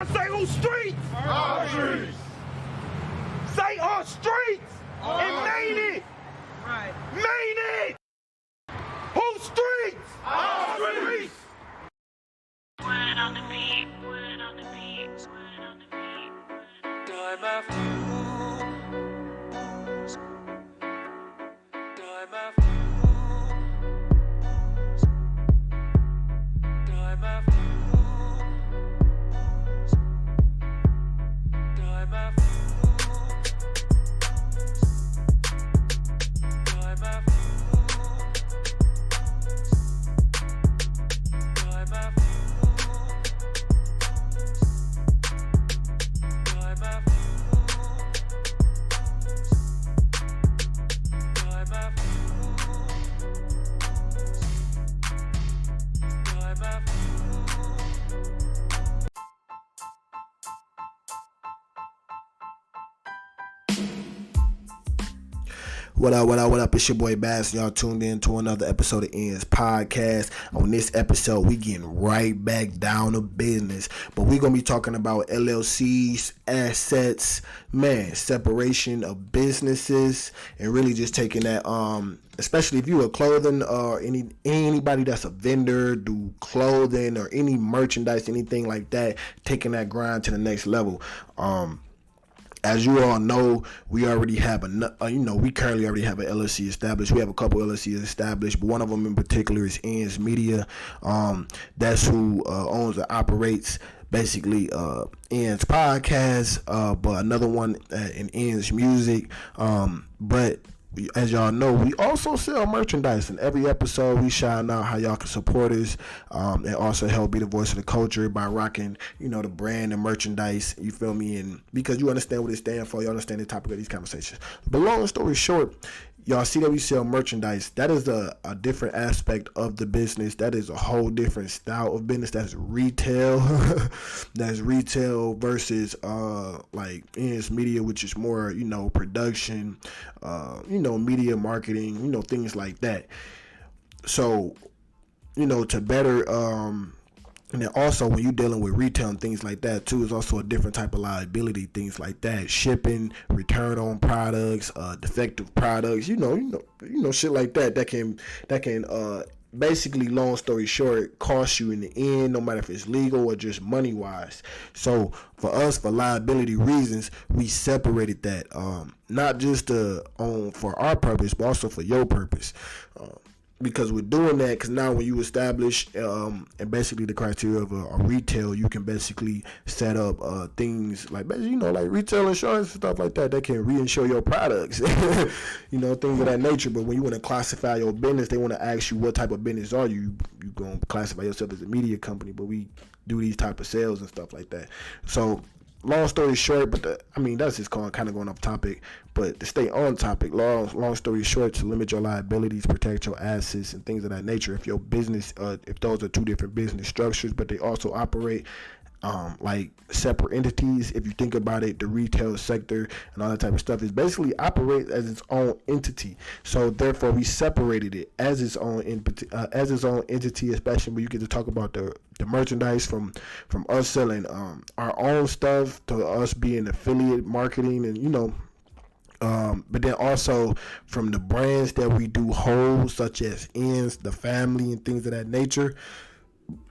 Say on streets. Our streets. Say on streets. And made it. Right. Made it. Whose streets? Our streets. Word on the beat, word on the beat, word on the beat. Time after time after time after time after time after time after What up? It's your boy Bass. Y'all tuned in to another episode of Ends Podcast. On this episode, we getting right back down to business. But we're going to be talking about LLCs, assets, separation of businesses, and really just taking that, especially if you're a clothing or anybody that's a vendor, do clothing or any merchandise, anything like that, taking that grind to the next level. As you all know, we already have we currently already have an LLC established. We have a couple LLCs established, but one of them in particular is Ends Media. That's who owns and operates basically Ends Podcast, but another one in Ends Music. But as y'all know, we also sell merchandise. In every episode, we shout out how y'all can support us and also help be the voice of the culture by rocking, the brand and merchandise. You feel me? And because you understand what it stands for, you understand the topic of these conversations. But long story short, y'all see that we sell merchandise. That is a different aspect of the business. That is a whole different style of business. That's retail. That's retail versus like Ends Media, which is more, production, media marketing, things like that. So, to better and then also when you're dealing with retail and things like that too, is also a different type of liability, things like that. Shipping, return on products, defective products, shit like that. That can basically, long story short, cost you in the end, no matter if it's legal or just money wise. So for us, for liability reasons, we separated that, not just for our purpose, but also for your purpose. Because we're doing that, because now when you establish and basically the criteria of a retail, you can basically set up things like like retail insurance and stuff like that can reinsure your products, things of that nature. But when you want to classify your business, they want to ask you what type of business are you. You gonna classify yourself as a media company, but we do these type of sales and stuff like that. So long story short, but that's just kind of going off topic. But to stay on topic, long story short, to limit your liabilities, protect your assets, and things of that nature. If your business, if those are two different business structures, but they also operate like separate entities. If you think about it, the retail sector and all that type of stuff is basically operates as its own entity. So therefore, we separated it as its own entity, especially when you get to talk about the merchandise from us selling our own stuff to us being affiliate marketing and but then also from the brands that we do hold, such as Ends, the family, and things of that nature.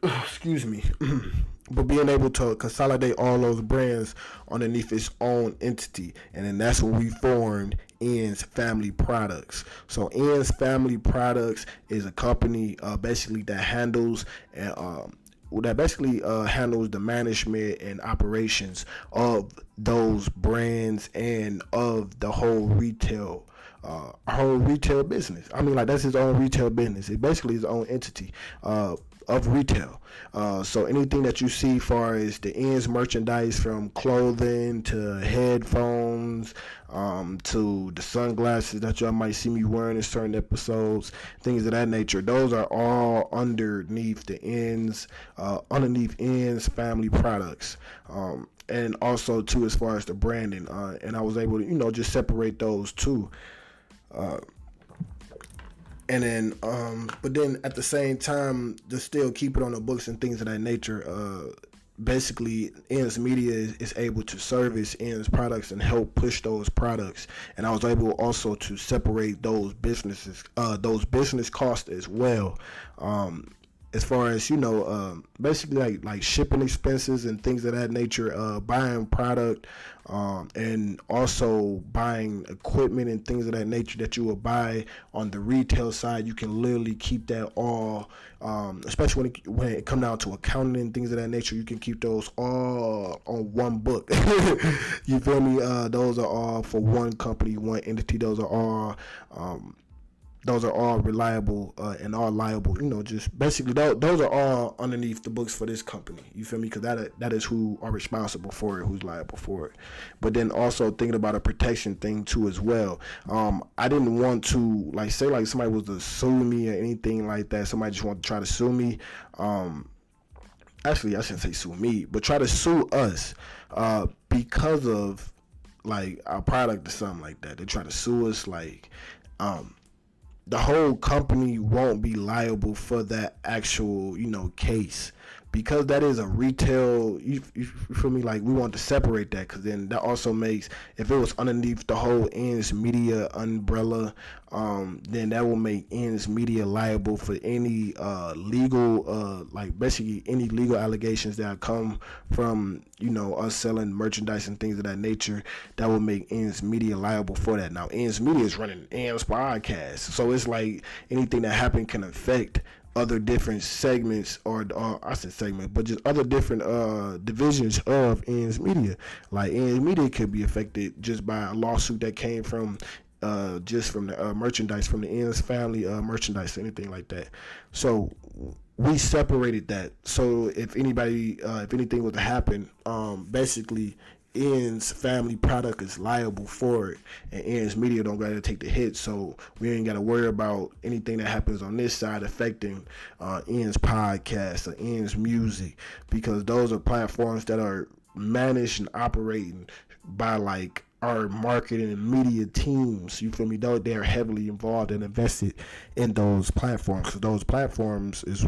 Excuse me. But being able to consolidate all those brands underneath its own entity. And then that's when we formed Ends Family Products. So Ends Family Products is a company basically that handles handles the management and operations of those brands and of the whole retail business. That's his own retail business. It basically is his own entity of retail. So anything that you see far as the Ends merchandise, from clothing to headphones, to the sunglasses that y'all might see me wearing in certain episodes, things of that nature, those are all underneath the Ends Family Products. And also too, as far as the branding, and I was able to just separate those two. And then, but then at the same time, to still keep it on the books and things of that nature, basically Ends Media is able to service Ends products and help push those products. And I was able also to separate those business costs as well. As far as basically like shipping expenses and things of that nature, buying product, and also buying equipment and things of that nature that you will buy on the retail side. You can literally keep that all, especially when it come down to accounting and things of that nature. You can keep those all on one book. You feel me? Those are all for one company, one entity. Those are all reliable and all liable. Just basically those are all underneath the books for this company. You feel me? Because that is who are responsible for it, who's liable for it. But then also thinking about a protection thing too as well. I didn't want to say somebody was to sue me or anything like that. Somebody just wanted to try to sue me. Actually, I shouldn't say sue me, but try to sue us because of our product or something like that. They try to sue us the whole company won't be liable for that actual, case, because that is a retail, you feel me? We want to separate that, because then that also makes, if it was underneath the whole Ends Media umbrella, then that will make Ends Media liable for any legal, basically any legal allegations that come from, us selling merchandise and things of that nature. That will make Ends Media liable for that. Now, Ends Media is running Ends podcast, so it's anything that happen can affect other different segments, or I said segment, but just other different divisions of Ends Media. Ends Media could be affected just by a lawsuit that came from just from the merchandise, from the Ends family merchandise, anything like that. So we separated that. So if anything was to happen, basically Ends family product is liable for it, and Ends Media don't gotta take the hit. So we ain't gotta worry about anything that happens on this side affecting Ends podcast or Ends music, because those are platforms that are managed and operating by our marketing and media teams. You feel me? They are heavily involved and invested in those platforms, because those platforms is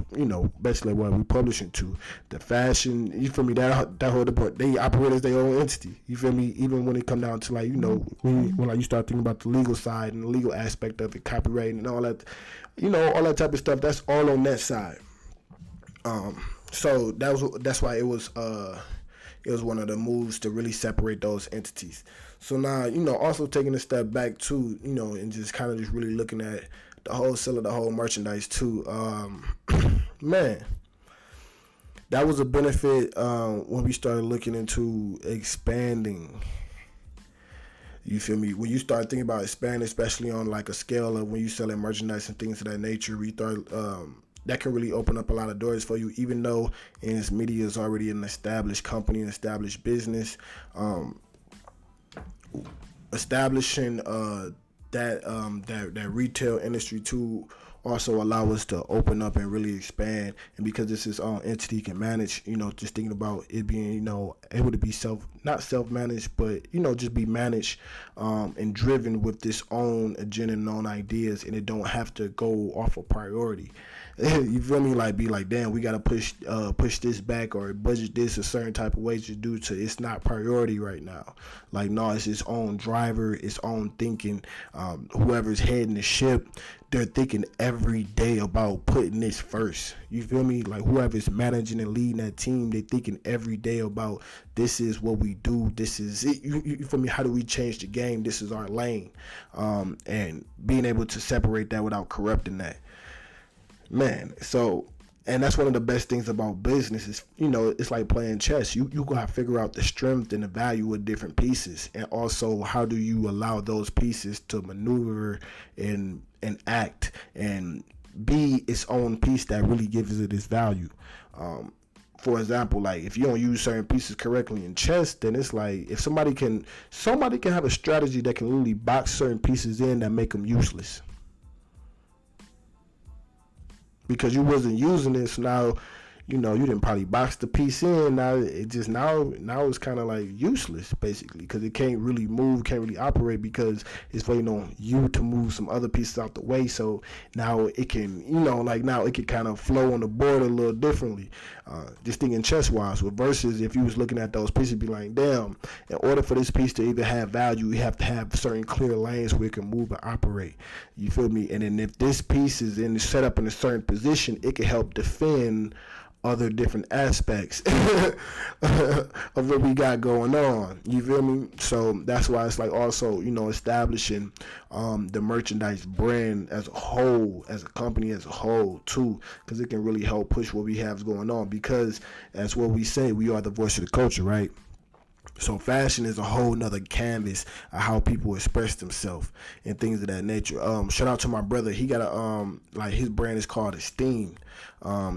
basically what we publishing to. The fashion, you feel me? That whole department, they operate as their own entity. You feel me? Even when it come down to when you start thinking about the legal side and the legal aspect of it, copyright and all that, all that type of stuff. That's all on that side. So that's why it was one of the moves to really separate those entities. So now, also taking a step back too, and just kind of just really looking at the whole sale of the whole merchandise too. Man, that was a benefit when we started looking into expanding. You feel me? When you start thinking about expanding, especially on a scale of when you selling merchandise and things of that nature, we start that can really open up a lot of doors for you, even though Ends Media is already an established company, an established business. Establishing that retail industry too also allow us to open up and really expand. And because this is entity can manage, just thinking about it being, able to be not self-managed, but, just be managed and driven with this own agenda and own ideas, and it don't have to go off of priority. You feel me? Be damn, we gotta push this back or budget this a certain type of way to do to. It's not priority right now. No, it's its own driver, its own thinking. Whoever's heading the ship, they're thinking every day about putting this first. You feel me? Whoever's managing and leading that team, they thinking every day about, this is what we do. This is it. You feel me? How do we change the game? This is our lane. And being able to separate that without corrupting that. Man, and that's one of the best things about business is, it's like playing chess. You gotta figure out the strength and the value of different pieces, and also how do you allow those pieces to maneuver and act and be its own piece that really gives it its value. For example, if you don't use certain pieces correctly in chess, then it's if somebody can have a strategy that can really box certain pieces in that make them useless. Because you wasn't using this, now you didn't probably box the piece in. Now it's kind of like useless basically, because it can't really move, can't really operate, because it's waiting on you to move some other pieces out the way. So now it can, now it can kind of flow on the board a little differently. Just thinking chess wise, versus if you was looking at those pieces, be like, damn, in order for this piece to even have value, you have to have certain clear lanes where it can move and operate. You feel me? And then if this piece is set up in a certain position, it can help defend other different aspects of what we got going on. You feel me? So that's why it's like also, establishing the merchandise brand as a whole, as a company as a whole too, because it can really help push what we have going on, because that's what we say, we are the voice of the culture, right? So fashion is a whole nother canvas of how people express themselves and things of that nature. Shout out to my brother. He got a his brand is called Esteem,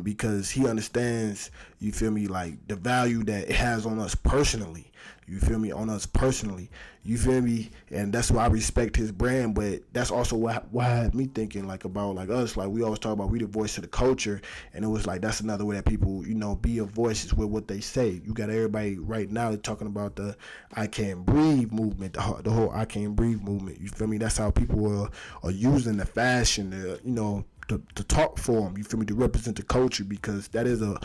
because he understands, you feel me, like the value that it has on us personally. You feel me? On us personally. You feel me? And that's why I respect his brand. But that's also what had me thinking like about like us. Like we always talk about we the voice of the culture. And it was like that's another way that people, be a voice is with what they say. You got everybody right now talking about the I Can't Breathe movement, the whole I Can't Breathe movement. You feel me? That's how people are using the fashion, to talk for them, you feel me, to represent the culture, because that is a,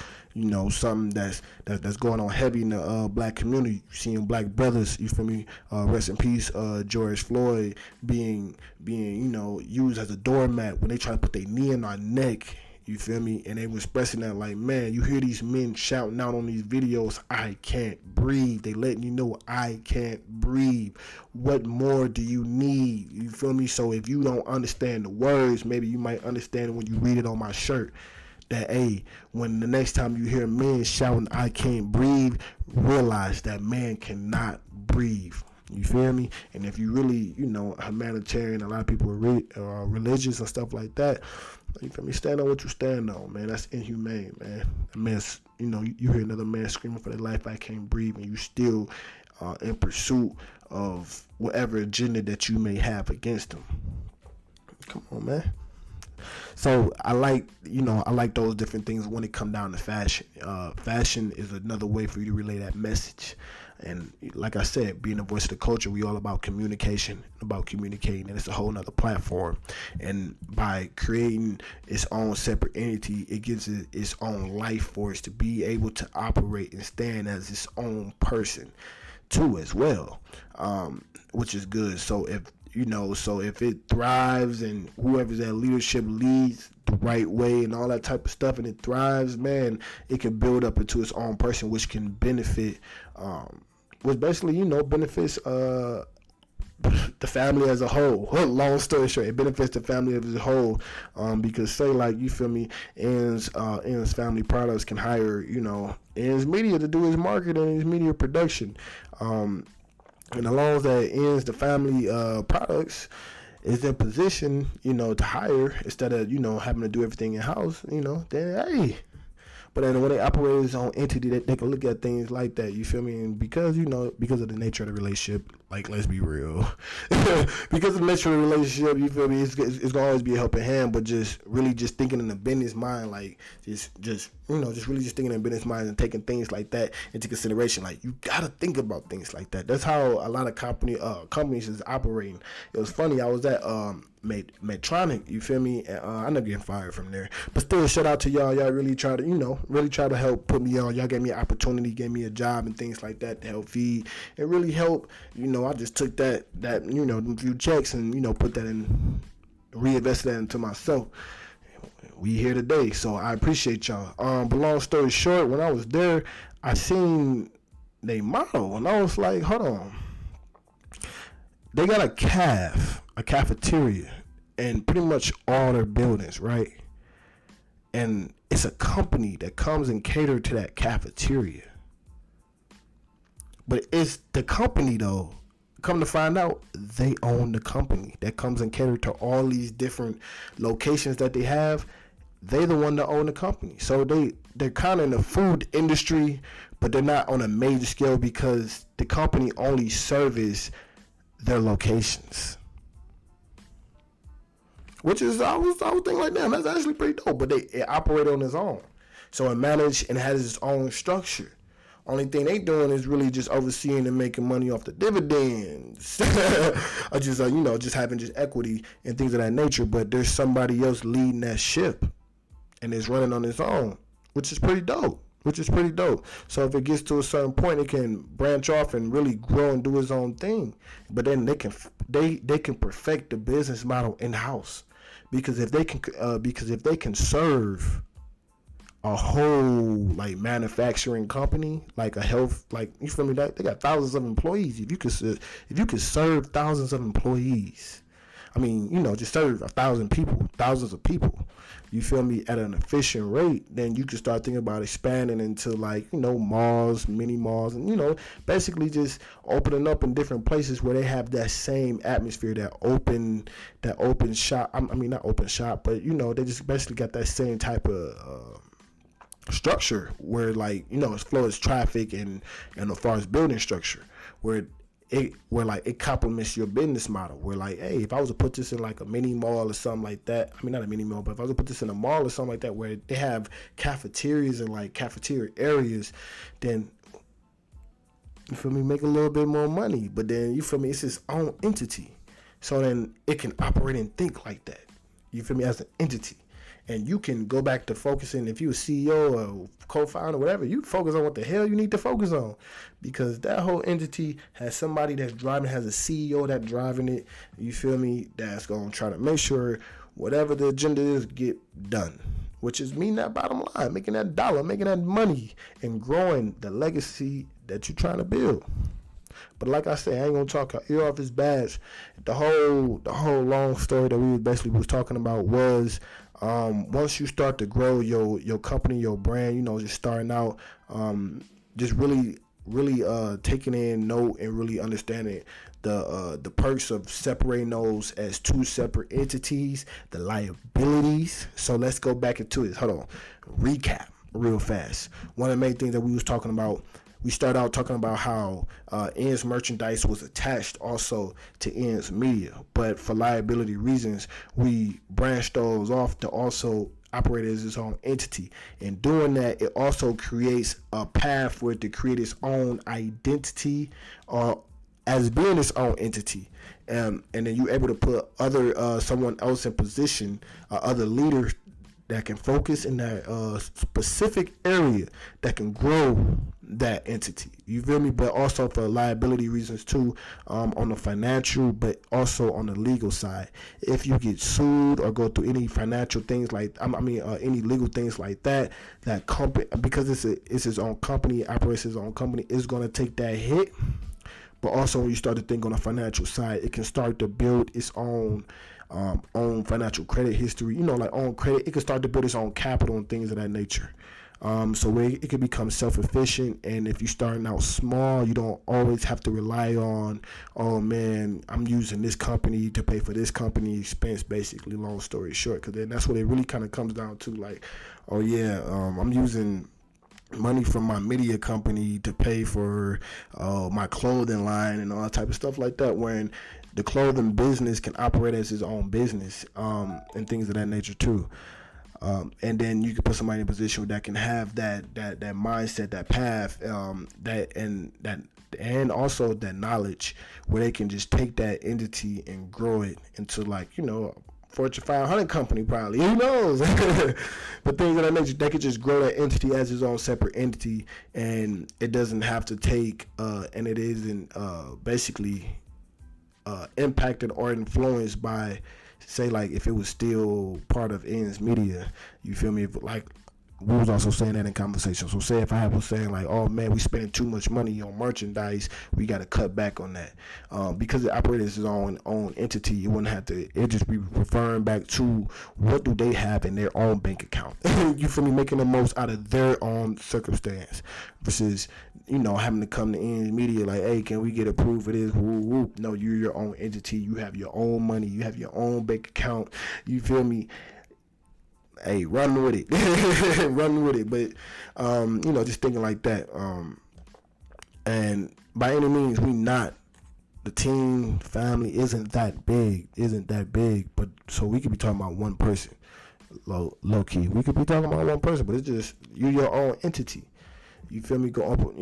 something that's going on heavy in the black community. You seeing black brothers, you feel me, rest in peace, George Floyd being used as a doormat when they try to put their knee in our neck. You feel me? And they were expressing that like, man, you hear these men shouting out on these videos, I can't breathe. They letting you know I can't breathe. What more do you need? You feel me? So if you don't understand the words, maybe you might understand it when you read it on my shirt. That, hey, when the next time you hear men shouting, I can't breathe, realize that man cannot breathe. You feel me? And if you really, humanitarian, a lot of people are religious and stuff like that, you feel me? Stand on what you stand on, man. That's inhumane, man. A man's, you hear another man screaming for their life, I can't breathe, and you still in pursuit of whatever agenda that you may have against them. Come on, man. So I like those different things when it come down to fashion. Fashion is another way for you to relay that message. And like I said, being a voice of the culture, we all about communication, about communicating, and it's a whole nother platform. And by creating its own separate entity, it gives it its own life force to be able to operate and stand as its own person too as well, which is good. So if it thrives and whoever's at leadership leads the right way and all that type of stuff, and it thrives, man, it can build up into its own person, which can benefit, which basically, benefits the family as a whole. Long story short, it benefits the family as a whole, because say like, you feel me, N's Family Products can hire, N's Media to do his marketing and his media production. And as long as that ends the family products is in position, to hire instead of, having to do everything in house, then hey. But then when they operate as own entity, they can look at things like that. You feel me? And because of the nature of the relationship, like, let's be real, because of the nature of the relationship, you feel me? It's gonna always be a helping hand. But just thinking in the business mind, like just really just thinking in business mind and taking things like that into consideration. Like, you gotta think about things like that. That's how a lot of companies is operating. It was funny. I was at Medtronic, you feel me? And I ended up getting fired from there. But still, shout out to y'all. Y'all really try to help put me on. Y'all gave me an opportunity, gave me a job and things like that to help feed and really help. I just took that few checks and put that in, reinvested that into myself. We here today, so I appreciate y'all. But long story short, when I was there, I seen they model, and I was like, hold on. They got a cafeteria in pretty much all their buildings, right? And it's a company that comes and cater to that cafeteria. But it's the company, though. Come to find out, they own the company that comes and cater to all these different locations that they have. They the one that own the company. So they're kind of in the food industry, but they're not on a major scale because the company only service their locations. Which is, I was thinking like, damn, that's actually pretty dope. But it operate on its own. So it managed and has its own structure. Only thing they doing is really just overseeing and making money off the dividends, or just just having just equity and things of that nature. But there's somebody else leading that ship, and it's running on its own, which is pretty dope. So if it gets to a certain point, it can branch off and really grow and do its own thing. But then they can perfect the business model in house, because if they can serve a whole like manufacturing company, like a health, like, you feel me, that they got thousands of employees. If you could serve thousands of employees, I mean, just serve thousands of people, you feel me, at an efficient rate, then you can start thinking about expanding into like, malls, mini malls, and basically just opening up in different places where they have that same atmosphere, that open shop. I mean, not open shop, but they just basically got that same type of structure where, like, as flow as traffic and as far as building structure, where it complements your business model, where like, hey, if I was to put this in like a mini mall or something like that, I mean, not a mini mall, but if I was to put this in a mall or something like that, where they have cafeterias and like cafeteria areas, then, you feel me, make a little bit more money. But then, you feel me, it's its own entity, so then it can operate and think like that, you feel me, as an entity. And you can go back to focusing, if you're a CEO or co-founder, whatever, you focus on what the hell you need to focus on. Because that whole entity has somebody that's driving, has a CEO that's driving it, you feel me, that's going to try to make sure whatever the agenda is get done. Which is mean that bottom line, making that dollar, making that money, and growing the legacy that you're trying to build. But like I said, I ain't gonna talk ear off his badge. The whole long story that we basically was talking about was, once you start to grow your company, your brand, just starting out, just really taking in note and really understanding the perks of separating those as two separate entities, the liabilities. So let's go back into it. Hold on, recap real fast. One of the main things that we was talking about. We started out talking about how N's merchandise was attached also to N's media, but for liability reasons, we branched those off to also operate as its own entity. In doing that, it also creates a path for it to create its own identity, or as being its own entity. And then you're able to put other someone else in position, other leaders that can focus in that specific area that can grow that entity. You feel me? But also for liability reasons too, on the financial, but also on the legal side. If you get sued or go through any financial things like, any legal things like that, that company, because it's its own company, operates its own company, is going to take that hit. But also when you start to think on the financial side, it can start to build its own financial credit history, like own credit. It can start to build its own capital and things of that nature. So it can become self-efficient. And if you're starting out small, you don't always have to rely on, oh man, I'm using this company to pay for this company expense, basically, long story short. Because then that's what it really kind of comes down to, like, oh yeah, I'm using money from my media company to pay for my clothing line and all that type of stuff like that, when the clothing business can operate as its own business, and things of that nature too. And then you can put somebody in a position that can have that mindset, that path, and also that knowledge, where they can just take that entity and grow it into, like, Fortune 500 company, probably, who knows? But things of that nature, they could just grow that entity as its own separate entity, and it doesn't have to take, and it isn't basically impacted or influenced by, say, like, if it was still part of N's media, you feel me? Like, we was also saying that in conversation. So say if I was saying like, oh man, we spending too much money on merchandise, we got to cut back on that, because it operates as its own entity. It wouldn't have to. It just be referring back to what do they have in their own bank account. You feel me? Making the most out of their own circumstance versus having to come to N's media like, hey, can we get approved for this? Whoop, whoop. No, you're your own entity. You have your own money. You have your own bank account. You feel me? Hey, run with it. Run with it. But just thinking like that, and by any means, the team family isn't that big, but so we could be talking about one person. low key. We could be talking about one person, but it's just you're your own entity. You feel me? Go open,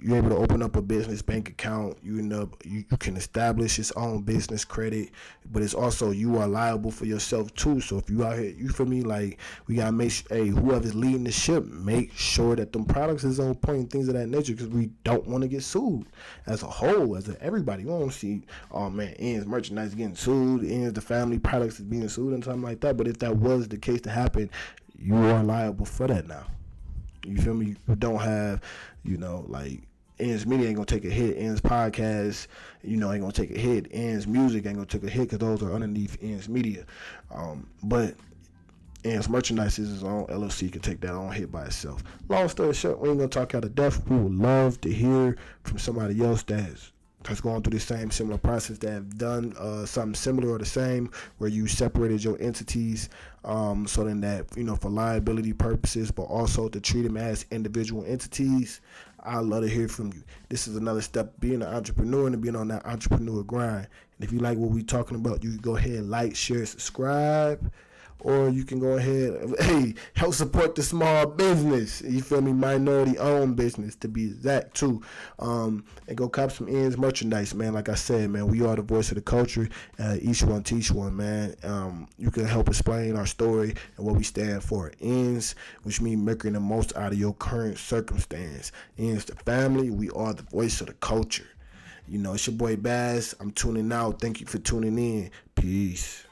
you're able to open up a business bank account. You can establish its own business credit, but it's also you are liable for yourself too. So if you out here, you feel me? Like we gotta make sure, hey, whoever's leading the ship, make sure that them products is on point and things of that nature, because we don't want to get sued as a whole, everybody. We don't see, oh man, ends merchandise getting sued, ends the family products is being sued and something like that. But if that was the case to happen, you are liable for that now. You feel me? You don't have, like Ends Media ain't gonna take a hit. Ends Podcast, ain't gonna take a hit. Ends Music ain't gonna take a hit because those are underneath Ends Media. But Ends Merchandise is his own LLC, can take that on hit by itself. Long story short, we ain't gonna talk out of death. We would love to hear from somebody else that's going through the same similar process, that have done something similar or the same, where you separated your entities, so then that, for liability purposes, but also to treat them as individual entities. I'd love to hear from you. This is another step being an entrepreneur and being on that entrepreneur grind. And if you like what we're talking about, you can go ahead and like, share, subscribe. Or you can go ahead, hey, help support the small business. You feel me? Minority-owned business, to be exact, too. And go cop some Ends merchandise, man. Like I said, man, we are the voice of the culture. Each one teach one, man. You can help explain our story and what we stand for. Ends, which means making the most out of your current circumstance. Ends the family. We are the voice of the culture. It's your boy Baz. I'm tuning out. Thank you for tuning in. Peace.